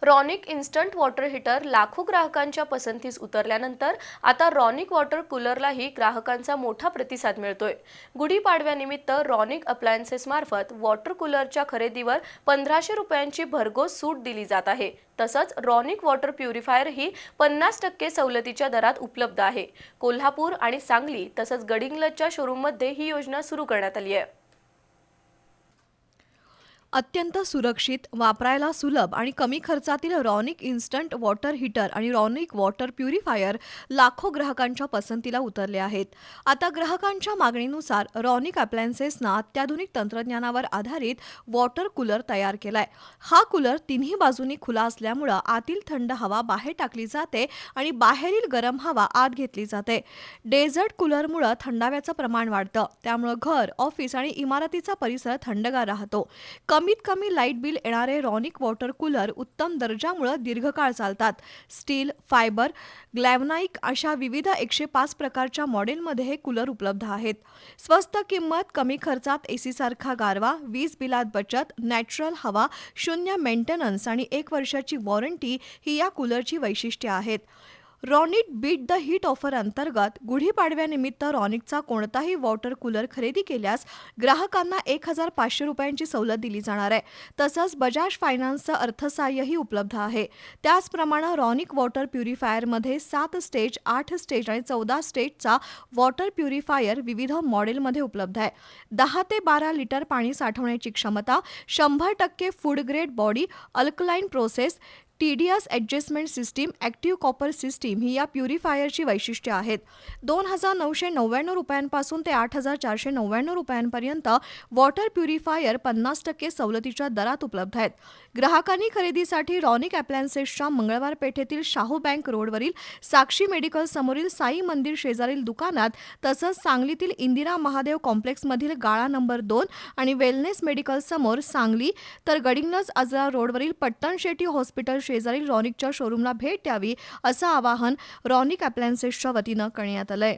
Ronic instant water heater लाखो ग्राहकांच्या पसंतीस उतरल्यानंतर आता रॉनिक वॉटर कूलरलाही ग्राहकांचा मोठा प्रतिसाद मिळतोय। गुढीपाडव्यानिमित्त रॉनिक अप्लायन्सेस मार्फत वॉटर कूलरच्या खरेदीवर 1500 रुपयांची भरघोस सूट दिली जात आहे। तसंच रॉनिक वॉटर प्युरिफायर ही 50% सवलतीच्या दरात उपलब्ध आहे। कोल्हापूर आणि सांगली तसंच गडिंग्लजच्या शोरूममध्ये ही योजना सुरू करण्यात आली आहे। अत्यंत सुरक्षित, वापरायला सुलभ आणि कमी खर्चातील रॉनिक इन्स्टंट वॉटर हीटर आणि रॉनिक वॉटर प्युरिफायर लाखो ग्राहकांच्या पसंतीला उतरले आहेत। आता ग्राहकांच्या मागणीनुसार रॉनिक अप्लायन्सेसना अत्याधुनिक तंत्रज्ञानावर आधारित वॉटर कूलर तयार केलाय। हा कूलर तिन्ही बाजूनी खुला असल्यामुळे आतील थंड हवा बाहेर टाकली जाते आणि बाहेरील गरम हवा आत घेतली जाते। डेझर्ट कूलरमुळे थंडाव्याचं प्रमाण वाढतं, त्यामुळे घर, ऑफिस आणि इमारतीचा परिसर थंडगार राहतो। कमीत कमी लाईट बिल येणारे रॉनिक वॉटर कूलर उत्तम दर्जामुळे दीर्घकाळ चालतात। स्टील, फायबर, ग्लॅव्हनाइक अशा विविध 105 प्रकारच्या मॉडेलमध्ये हे कूलर उपलब्ध आहेत। स्वस्त किंमत, कमी खर्चात एसी सारखा गारवा, वीज बिलात बचत, नॅचरल हवा, शून्य मेंटेनन्स आणि 1 वर्षाची वॉरंटी ही या कूलरची वैशिष्ट्ये आहेत। Ronic beat the heat offer अंतर्गत गुढीपाडव्यानिमित्त रॉनिकचा कोणताही वॉटर कूलर खरेदी केल्यास ग्राहकांना 1500 रुपयांची सवलत दिली जाणार आहे। तसंच बजाज फायनान्सचं अर्थसहाय्यही उपलब्ध आहे। त्याचप्रमाणे रॉनिक वॉटर प्युरिफायरमध्ये 7 स्टेज, 8 स्टेज आणि 14 स्टेजचा वॉटर प्युरिफायर विविध मॉडेलमध्ये उपलब्ध आहे। 10 ते 12 लिटर पाणी साठवण्याची क्षमता, 100% food grade body, alkaline process, TDS adjustment system, active copper system ही या प्युरिफायरची वैशिष्ट्ये आहेत। 2999 रुपयांपासून ते 8499 रुपयांपर्यंत वॉटर प्युरिफायर 50% सवलतीच्या दरात उपलब्ध आहेत। ग्राहकांनी खरेदीसाठी रॉनिक अप्लायन्सेसच्या मंगळवार पेठेतील शाहू बँक रोडवरील साक्षी मेडिकल समोरील साई मंदिर शेजारील दुकानात, तसंच सांगलीतील इंदिरा महादेव कॉम्प्लेक्समधील गाळा नंबर 2 आणि वेलनेस मेडिकल समोर सांगली, तर गडिंग्लज आजरा रोडवरील पट्टण शेट्टी हॉस्पिटल शेजारील रॉनिकच्या शोरूमला भेट द्यावी असं आवाहन रॉनिक अप्लायन्सेसच्या वतीनं करण्यात आलंय।